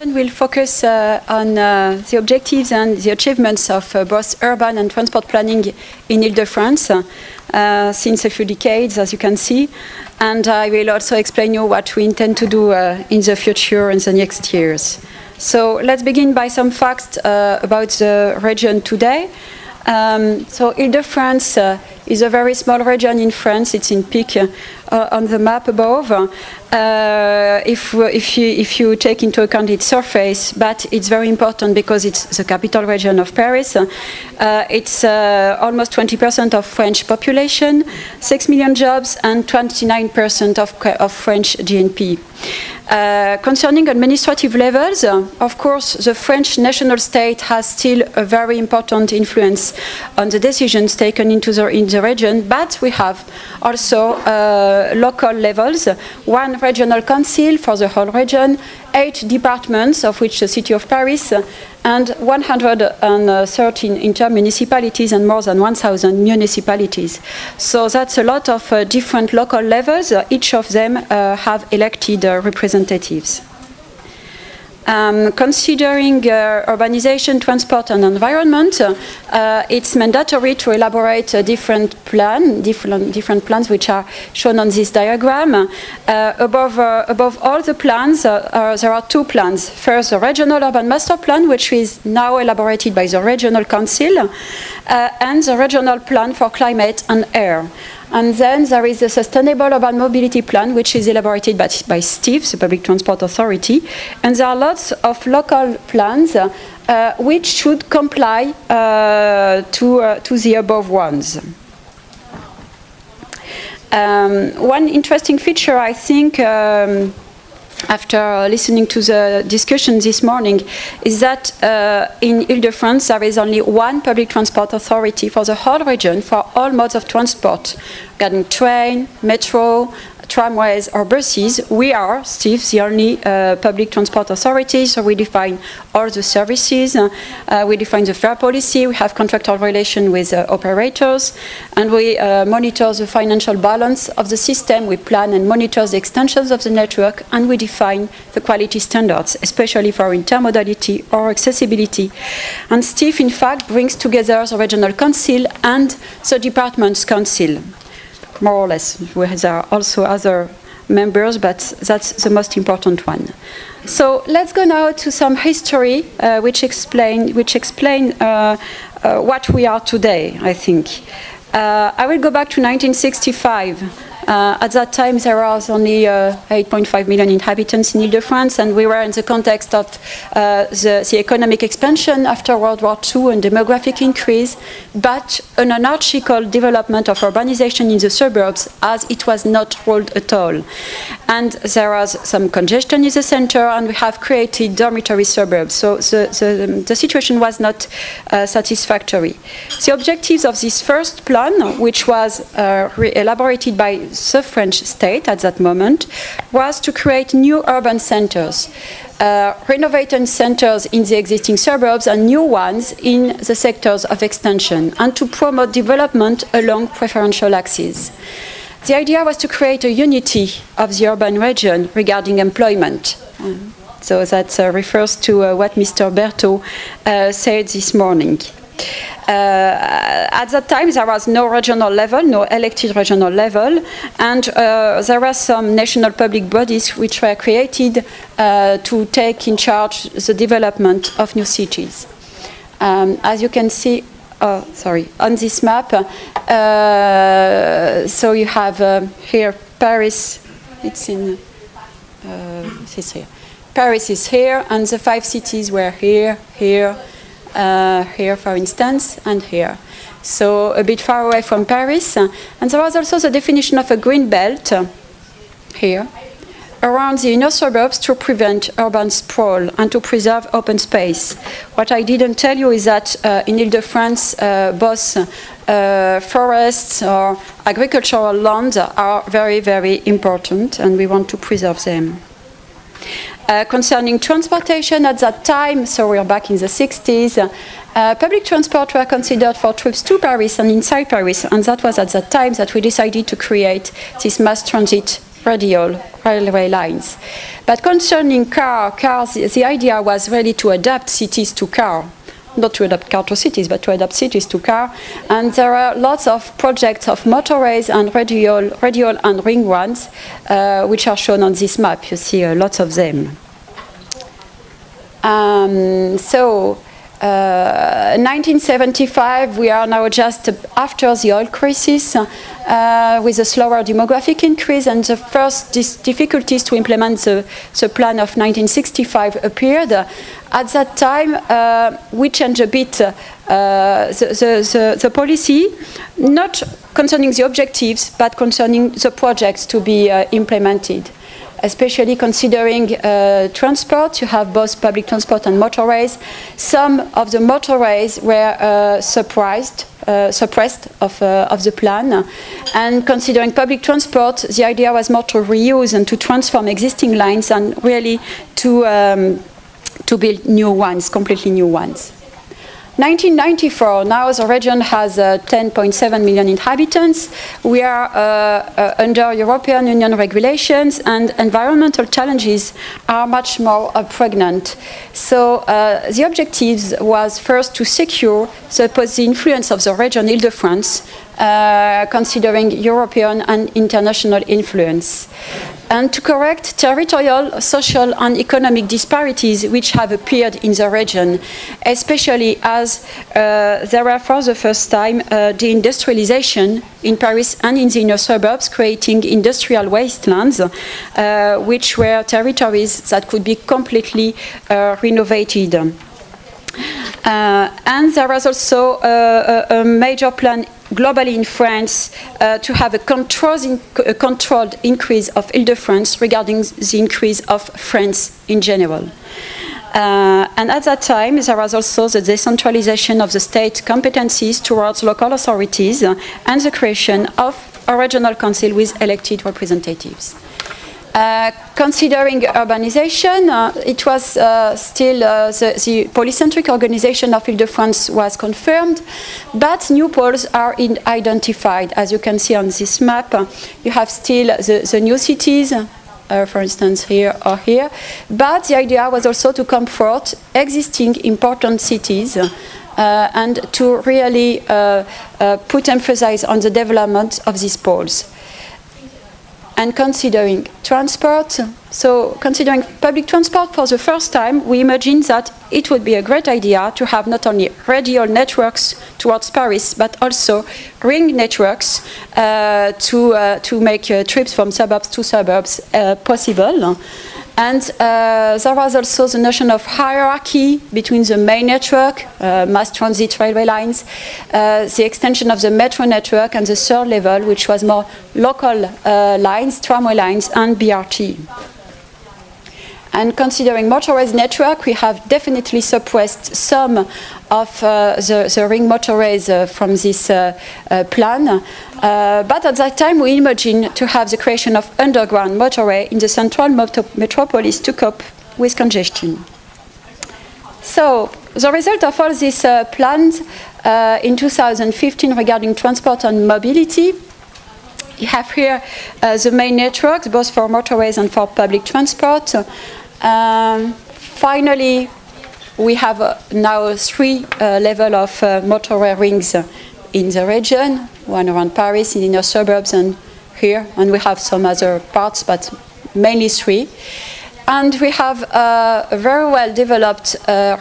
We'll focus on the objectives and the achievements of both urban and transport planning in Ile-de-France since a few decades, as you can see. And I will also explain you what we intend to do in the future in the next years. So let's begin by some facts about the region today. So Ile-de-France is a very small region in France. It's in pink on the map above. If you take into account its surface, but it's very important because it's the capital region of Paris. It's almost 20% of French population, 6 million jobs, and 29% of French GNP. Concerning administrative levels, of course, the French national state has still a very important influence on the decisions taken in the region, but we have also local levels, one regional council for the whole region, 8 departments, of which the city of Paris, and 113 intermunicipalities and more than 1,000 municipalities. So that's a lot of different local levels. Each of them have elected representatives. Considering urbanization, transport, and environment, it's mandatory to elaborate different plans which are shown on this diagram. Above all the plans, there are 2 plans. First, the Regional Urban Master Plan, which is now elaborated by the Regional Council, and the Regional Plan for Climate and Air. And then there is the Sustainable Urban Mobility Plan, which is elaborated by Steve, the Public Transport Authority. And there are lots of local plans which should comply to the above ones. One interesting feature, I think, after listening to the discussion this morning, is that in Ile-de-France there is only one public transport authority for the whole region for all modes of transport, regarding train, metro, tramways or buses. We are, Steve, the only public transport authority, so we define all the services, we define the fare policy, we have contractual relation with operators, and we monitor the financial balance of the system, we plan and monitor the extensions of the network, and we define the quality standards, especially for intermodality or accessibility. And Steve, in fact, brings together the regional council and the department's council, more or less. There are also other members, but that's the most important one. So let's go now to some history which explain what we are today, I think. I will go back to 1965. At that time, there was only 8.5 million inhabitants in Ile-de-France, and we were in the context of the economic expansion after World War II and demographic increase, but an anarchical development of urbanization in the suburbs, as it was not ruled at all. And there was some congestion in the center, and we have created dormitory suburbs. So the situation was not satisfactory. The objectives of this first plan, which was elaborated by the French state at that moment, was to create new urban centers, renovating centers in the existing suburbs and new ones in the sectors of extension, and to promote development along preferential axes. The idea was to create a unity of the urban region regarding employment. So that refers to what Mr. Berthaud said this morning. At that time, there was no regional level, no elected regional level, and there were some national public bodies which were created to take in charge the development of new cities. As you can see, on this map, so you have here Paris. It's in this here. Paris is here, and the 5 cities were here, here, for instance, and here. So a bit far away from Paris. And there was also the definition of a green belt here around the inner suburbs to prevent urban sprawl and to preserve open space. What I didn't tell you is that in Ile-de-France, both forests or agricultural lands are very, very important, and we want to preserve them. Concerning transportation at that time, so we're back in the 60s, public transport were considered for trips to Paris and inside Paris, and that was at that time that we decided to create this mass transit radial railway lines. But concerning cars, the idea was really to adapt cities to car. Not to adapt car to cities, but to adapt cities to car. And there are lots of projects of motorways and radial and ring ones, which are shown on this map. You see lots of them. 1975, we are now just after the oil crisis, with a slower demographic increase, and the first difficulties to implement the plan of 1965 appeared. At that time, we changed a bit the policy, not concerning the objectives, but concerning the projects to be implemented. Especially considering transport, you have both public transport and motorways. Some of the motorways were suppressed of the plan. And considering public transport, the idea was more to reuse and to transform existing lines and really to build new ones, completely new ones. 1994, now the region has 10.7 million inhabitants. We are under European Union regulations, and environmental challenges are much more pregnant. So the objectives was first to secure the influence of the region Île-de-France, considering European and international influence, and to correct territorial, social and economic disparities which have appeared in the region, especially as there were for the first time deindustrialization in Paris and in the inner suburbs, creating industrial wastelands, which were territories that could be completely renovated. And there was also a major plan globally in France to have a controlled increase of Île-de-France regarding the increase of France in general. And at that time, there was also the decentralization of the state competencies towards local authorities and the creation of a regional council with elected representatives. Considering urbanization, it was still the polycentric organization of Île-de-France was confirmed, but new poles are identified. As you can see on this map, you have still the new cities, for instance here or here, but the idea was also to comfort existing important cities and to really put emphasis on the development of these poles. And considering transport, so considering public transport for the first time, we imagined that it would be a great idea to have not only radial networks towards Paris, but also ring networks to make trips from suburbs to suburbs possible. And there was also the notion of hierarchy between the main network, mass transit railway lines, the extension of the metro network, and the third level, which was more local lines, tramway lines, and BRT. And considering motorways network, we have definitely suppressed some of the ring motorways from this plan. But at that time, we imagined to have the creation of underground motorway in the central metropolis to cope with congestion. So the result of all these plans in 2015 regarding transport and mobility, you have here the main networks, both for motorways and for public transport. Finally, we have now three levels of motorway rings in the region, one around Paris, in the inner suburbs, and here, and we have some other parts, but mainly three. And we have a very well developed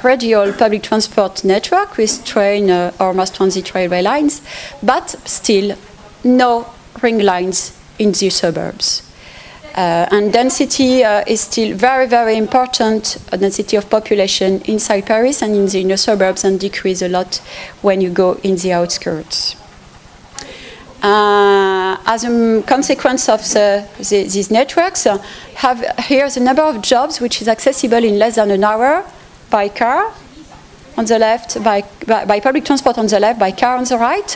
radial public transport network with train or mass transit railway lines, but still no ring lines in the suburbs. And density is still very, very important, density of population inside Paris and in the inner suburbs, and decrease a lot when you go in the outskirts. As a consequence of these networks, have here the number of jobs which is accessible in less than an hour by car on the left, by public transport on the left, by car on the right.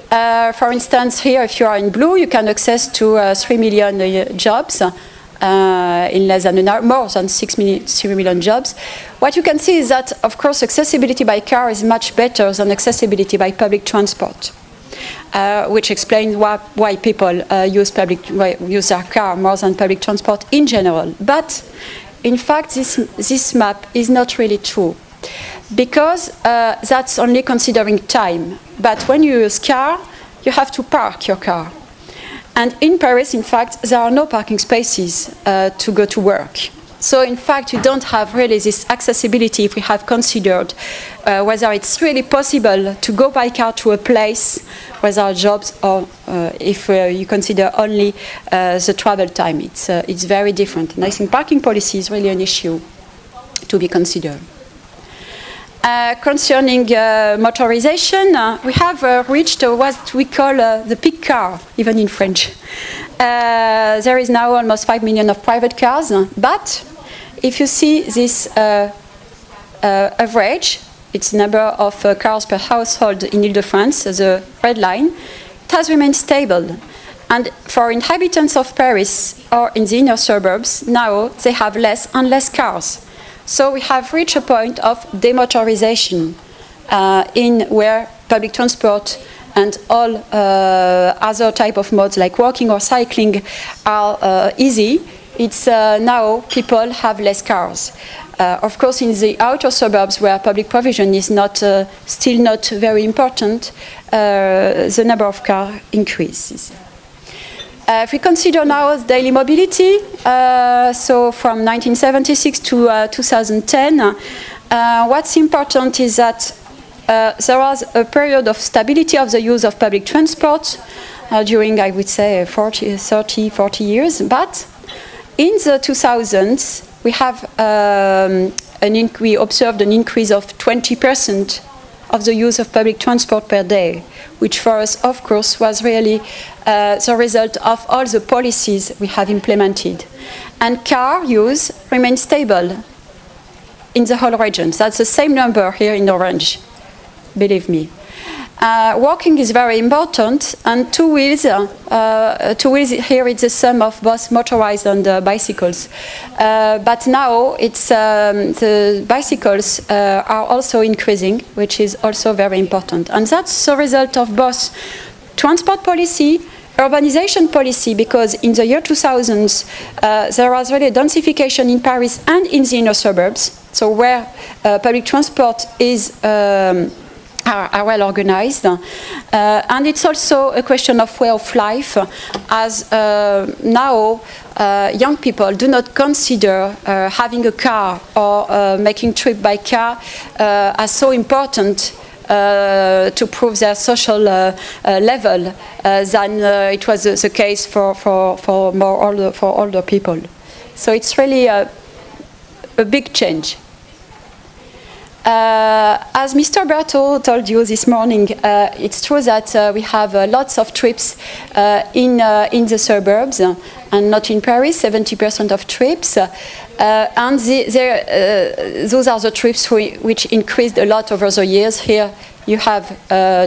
For instance, here, if you are in blue, you can access to 3 million jobs in less than an hour, more than 3 million jobs. What you can see is that, of course, accessibility by car is much better than accessibility by public transport. which explains why people use their car more than public transport in general. But in fact, this map is not really true, because that's only considering time. But when you use car, you have to park your car. And in Paris, in fact, there are no parking spaces to go to work. So in fact, you don't have really this accessibility if we have considered whether it's really possible to go by car to a place where there are jobs, or if you consider only the travel time. It's very different. And I think parking policy is really an issue to be considered. Concerning motorization, we have reached what we call the peak car, even in French. There is now almost 5 million of private cars, but if you see this average, it's the number of cars per household in Ile-de-France, the red line, it has remained stable. And for inhabitants of Paris or in the inner suburbs, now they have less and less cars. So we have reached a point of demotorization in where public transport and all other type of modes like walking or cycling are easy. It's now people have less cars. Of course, in the outer suburbs where public provision is still not very important, the number of cars increases. If we consider now daily mobility, so from 1976 to 2010, what's important is that there was a period of stability of the use of public transport during, I would say, 40 years. But in the 2000s, we observed an increase of 20% of the use of public transport per day, which for us, of course, was really the result of all the policies we have implemented. And car use remains stable in the whole region. That's the same number here in orange, believe me. Walking is very important, and two wheels here it's the sum of both motorized and bicycles. But now the bicycles are also increasing, which is also very important. And that's the result of both transport policy, urbanization policy, because in the year 2000s there was really densification in Paris and in the inner suburbs, so where public transport are well organized. And it's also a question of way of life, as now young people do not consider having a car or making trip by car as so important to prove their social level than it was the case for older people. So it's really a big change. As Mr. Berthaud told you this morning, it's true that we have lots of trips in the suburbs and not in Paris, 70% of trips. And those are the trips which increased a lot over the years. Here you have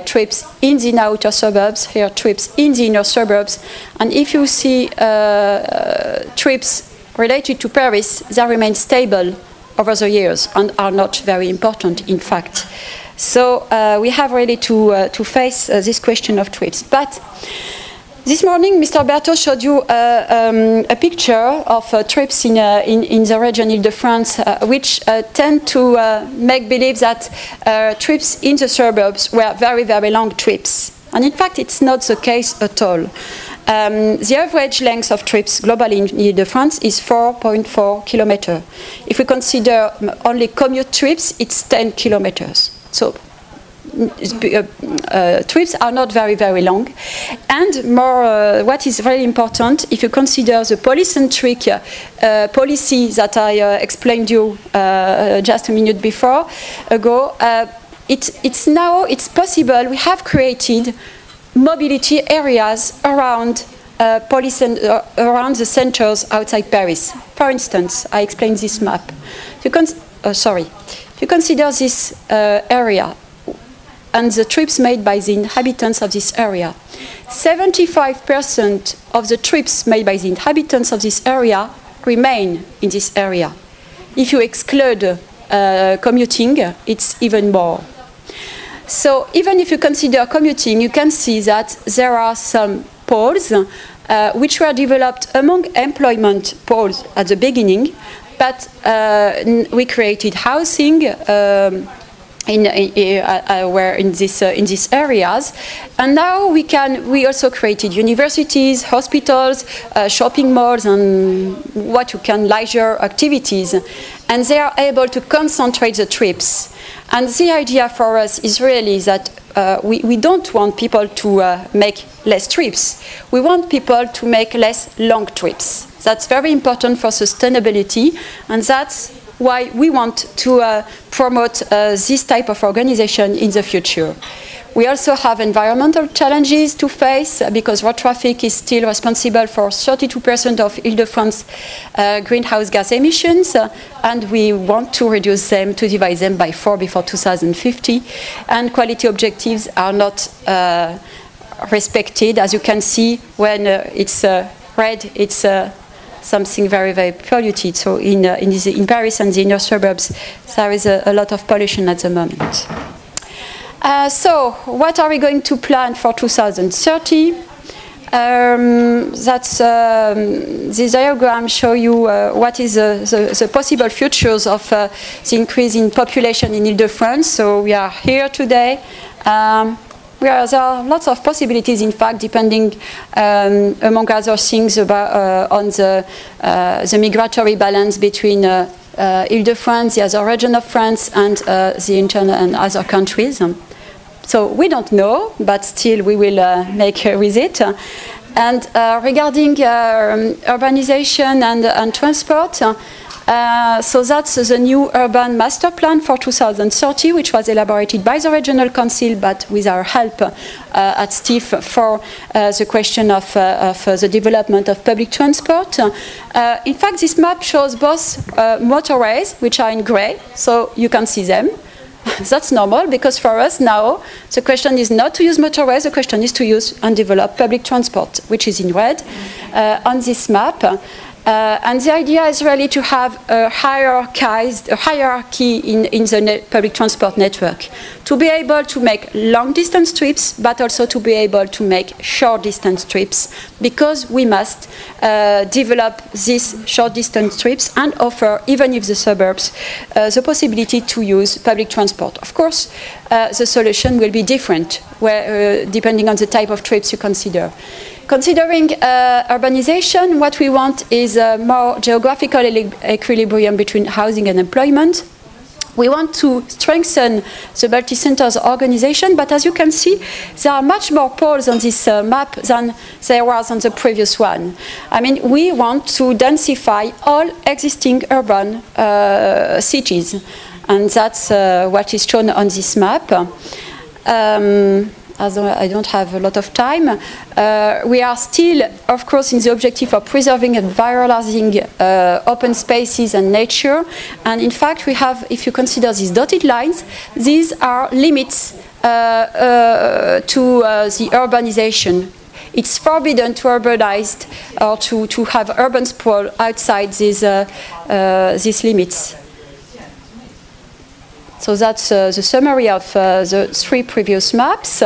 trips in the outer suburbs, here trips in the inner suburbs. And if you see trips related to Paris, they remain stable over the years and are not very important, in fact. So we have really to face this question of trips. But this morning, Mr. Berthaud showed you a picture of trips in the region Ile-de-France, which tend to make believe that trips in the suburbs were very, very long trips. And in fact, it's not the case at all. The average length of trips globally in Ile-de-France is 4.4 kilometers. If we consider only commute trips, it's 10 kilometers. So trips are not very, very long. And more, what is very important, if you consider the policentric policy that I explained you just a minute ago, it's possible. We have created mobility areas around around the centers outside Paris. For instance, I explained this map. If you consider this area and the trips made by the inhabitants of this area, 75% of the trips made by the inhabitants of this area remain in this area. If you exclude commuting, it's even more. So even if you consider commuting, you can see that there are some poles which were developed among employment poles at the beginning, but we created housing in these areas, and now we also created universities, hospitals, shopping malls, and what you can leisure activities, and they are able to concentrate the trips. And the idea for us is really that we don't want people to make less trips. We want people to make less long trips. That's very important for sustainability, and that's why we want to promote this type of organization in the future. We also have environmental challenges to face because road traffic is still responsible for 32% of Île-de-France greenhouse gas emissions, and we want to reduce them, to divide them by 4 before 2050. And quality objectives are not respected. As you can see, when it's red, it's something very, very polluted. So in Paris and the inner suburbs, there is a lot of pollution at the moment. So what are we going to plan for 2030? This diagram shows you what is the possible futures of the increase in population in Île-de-France. So we are here today. There are lots of possibilities, in fact, depending, among other things, on the migratory balance between Île-de-France, the other region of France, and the internal and other countries. So we don't know, but still we will make with it. And regarding urbanization and transport, so that's the new urban master plan for 2030, which was elaborated by the regional council, but with our help at STIF for the question of the development of public transport. In fact, this map shows both motorways, which are in gray, so you can see them. That's normal, because for us now, the question is not to use motorways, the question is to use and develop public transport, which is in red on this map. And the idea is really to have a hierarchy in the public transport network, to be able to make long-distance trips, but also to be able to make short-distance trips, because we must develop these short-distance trips and offer, even if the suburbs, the possibility to use public transport. Of course, the solution will be different, depending on the type of trips you consider. Considering urbanization, what we want is a more geographical equilibrium between housing and employment. We want to strengthen the multi-centers organization, but as you can see, there are much more poles on this map than there was on the previous one. I mean, we want to densify all existing urban cities, and that's what is shown on this map. As I don't have a lot of time, we are still, of course, in the objective of preserving and valorizing open spaces and nature. And in fact, we have, if you consider these dotted lines, these are limits to the urbanization. It's forbidden to urbanize or to have urban sprawl outside these limits. So that's the summary of the 3 previous maps.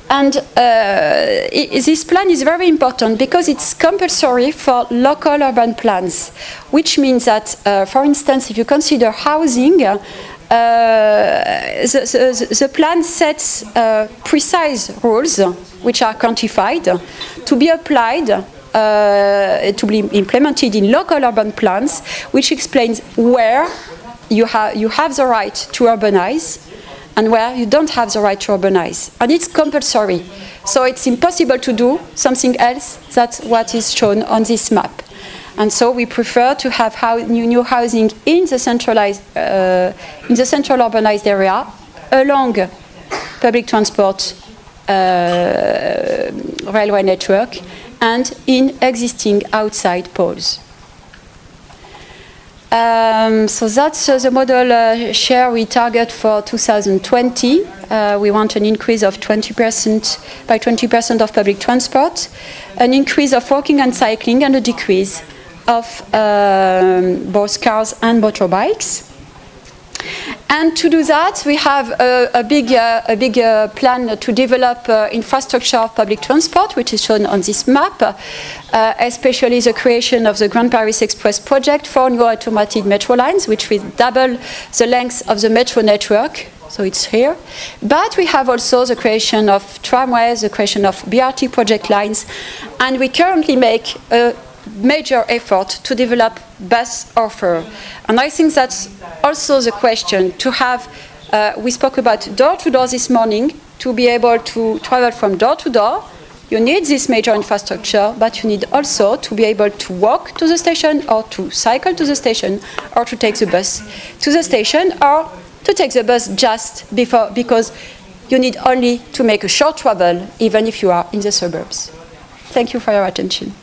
And this plan is very important because it's compulsory for local urban plans, which means that, for instance, if you consider housing, the plan sets precise rules, which are quantified, to be applied, to be implemented in local urban plans, which explains where you have the right to urbanize, and where you don't have the right to urbanize. And it's compulsory. So it's impossible to do something else. That's what is shown on this map. And so we prefer to have new housing in the central urbanized area, along public transport railway network, and in existing outside poles. So that's the model share we target for 2020. We want an increase of 20% by 20% of public transport, an increase of walking and cycling, and a decrease of both cars and motorbikes. And to do that, we have a big plan to develop infrastructure of public transport, which is shown on this map, especially the creation of the Grand Paris Express project, 4 new automated metro lines, which will double the length of the metro network. So it's here. But we have also the creation of tramways, the creation of BRT project lines, and we currently make a major effort to develop bus offer. And I think that's also the question, to have, we spoke about door-to-door this morning, to be able to travel from door to door. You need this major infrastructure, but you need also to be able to walk to the station, or to cycle to the station, or to take the bus to the station, or to take the bus just before, because you need only to make a short travel, even if you are in the suburbs. Thank you for your attention.